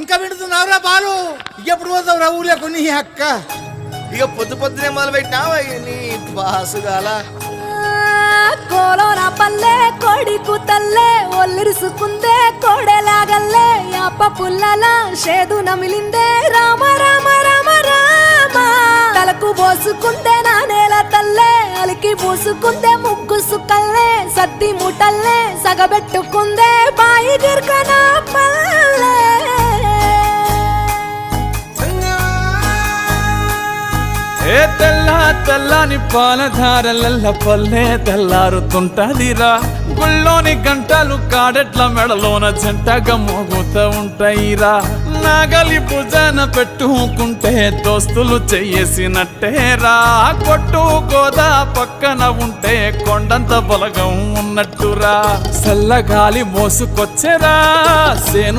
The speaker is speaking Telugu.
ఇంకా వింటున్నావురా బాలు? ఎప్పుడు పోతావురా ఊళ్ళో నీ అక్క? ఇక పొద్దునే మొదలు పెట్టినావా నీ బాసుగాల? కోలోన పల్లె కోడి కూతల్లే ఒల్లిరుసుకుందే కోడెలాగల్లే అప్ప పుల్లల షేదు నమిలిందే రామ రామ రామ రామ తలకు పోసుకుందే నా నేల తల్లే అలికి పూసుకుందే ముగ్గు సుక్కల్లే సద్ది ముటల్లే సగబెట్టుకుందే బాయి గిర్కన పల్లె ఏ తెల్ల తెల్లని పాలధారలల్ల పల్లె తెల్లారుతుంటదిరా గుళ్ళోని గంటలు కాడెట్ల మెడలోన జంటగా మోగుతూ ఉంటాయిరా నాగలి భుజాన పెట్టుకుంటే దోస్తులు చెయ్యేసినట్టేరా కొట్టు గోదా పక్కన ఉంటే కొండంత బలగం ఉన్నట్టురా చల్లగాలి మోసుకొచ్చెరా సేను